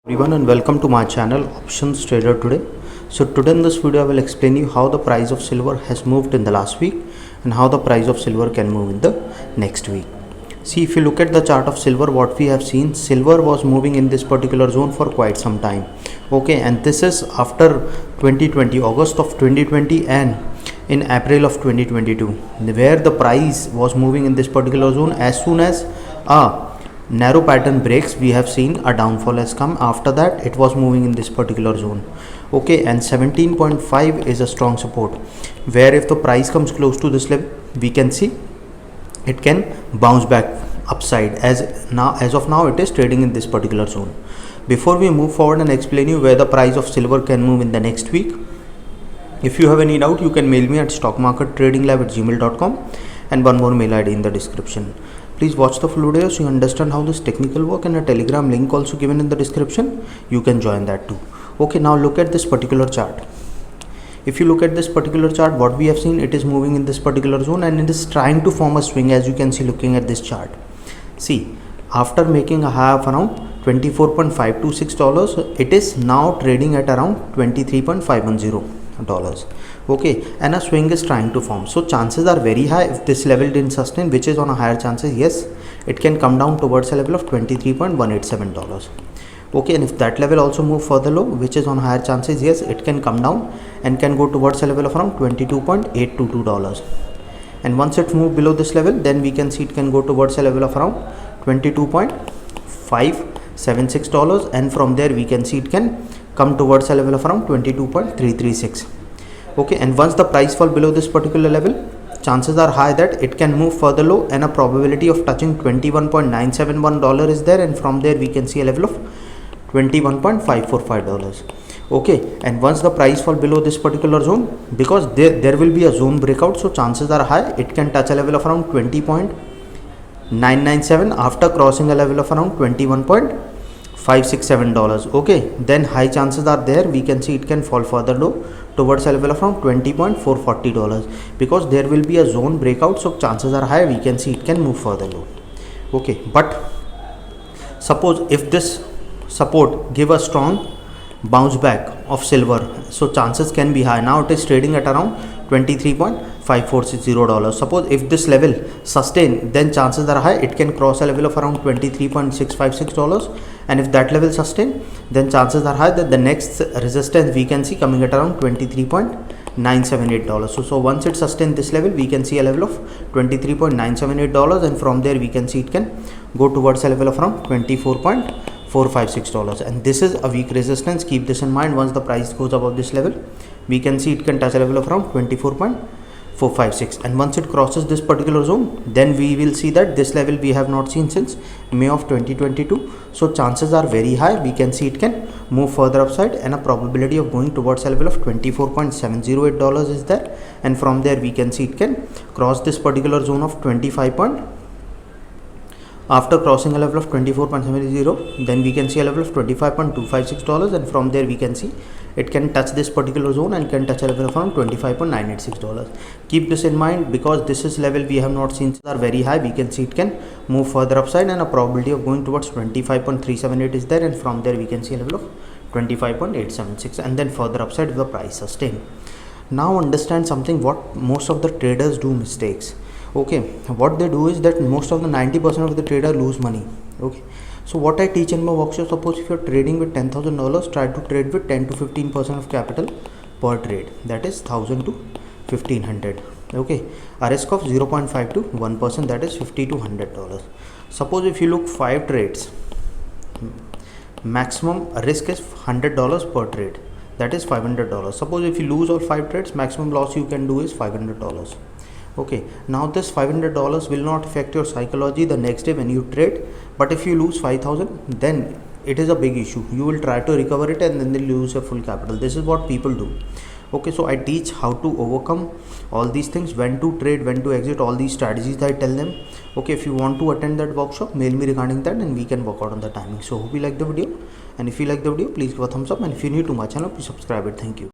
Everyone and welcome to my channel Options Trader today. So today in this video I will explain you how the price of silver has moved in the last week and how the price of silver can move in the next week. See, if you look at the chart of silver, what we have seen, silver was moving in this particular zone for quite some time. Okay, and this is after 2020, August of 2020 and in April of 2022, where the price was moving in this particular zone. As soon as a narrow pattern breaks, we have seen a downfall has come. After that, it was moving in this particular zone. Okay, and 17.5 is a strong support, where if the price comes close to this level, we can see it can bounce back upside. As of now it is trading in this particular zone. Before we move forward and explain you where the price of silver can move in the next week, if you have any doubt, you can mail me at stockmarkettradinglab@gmail.com and one more mail ID in the description. Please watch the full video so you understand how this technical work, and a telegram link also given in the description. You can join that too. Okay, now look at this particular chart. If you look at this particular chart, what we have seen, it is moving in this particular zone and it is trying to form a swing, as you can see looking at this chart. See, after making a high of around $24.526, it is now trading at around $23.510. Okay, and a swing is trying to form. So chances are very high, if this level didn't sustain, which is on a higher chances, yes, it can come down towards a level of $23.187. Okay, and if that level also move further low, which is on higher chances, yes, it can come down and can go towards a level of around $22.822. And once it move below this level, then we can see it can go towards a level of around $22.576, and from there we can see it can come towards a level of around 22.336. Okay, and once the price fall below this particular level, chances are high that it can move further low, and a probability of touching $21.971 is there, and from there we can see a level of $21.545. Okay, and once the price fall below this particular zone, because there will be a zone breakout, so chances are high it can touch a level of around 20.997 after crossing a level of around $21.567. Okay, then high chances are there, we can see it can fall further low towards a level of around $20.440, because there will be a zone breakout, so chances are high we can see it can move further low. Okay, but suppose if this support give a strong bounce back of silver, so chances can be high. Now it is trading at around $23.5460. Suppose if this level sustain, then chances are high it can cross a level of around $23.656, and if that level sustain, then chances are high that the next resistance we can see coming at around $23.978. So once it sustain this level, we can see a level of $23.978, and from there we can see it can go towards a level of around $24.456, and this is a weak resistance. Keep this in mind. Once the price goes above this level, we can see it can touch a level of around 24.456, and once it crosses this particular zone, then we will see that this level we have not seen since May of 2022. So chances are very high we can see it can move further upside, and a probability of going towards a level of $24.708 is there, and from there we can see it can cross this particular zone of 25. After crossing a level of 24.70, then we can see a level of $25.256, and from there we can see it can touch this particular zone and can touch a level of around $25.986. Keep this in mind, because this is level we have not seen are very high, we can see it can move further upside, and a probability of going towards 25.378 is there, and from there we can see a level of 25.876, and then further upside if the price sustain. Now understand something, what most of the traders do mistakes. Okay, what they do is that most of the 90% of the trader lose money. Okay, so what I teach in my workshop, suppose if you are trading with $10,000, try to trade with 10 to 15% of capital per trade, that is 1000 to 1500. Okay, a risk of 0.5 to 1%, that is $50 to $100. Suppose if you look 5 trades, maximum risk is $100 per trade, that is $500. Suppose if you lose all 5 trades, maximum loss you can do is $500. Okay, now this $500 will not affect your psychology the next day when you trade, but if you lose 5,000, then it is a big issue. You will try to recover it and then they lose your full capital. This is what people do. Okay, so I teach how to overcome all these things, when to trade, when to exit, all these strategies I tell them. Okay, if you want to attend that workshop, mail me regarding that and we can work out on the timing. So hope you like the video, and if you like the video, please give a thumbs up, and if you're new to my channel, please subscribe it. Thank you.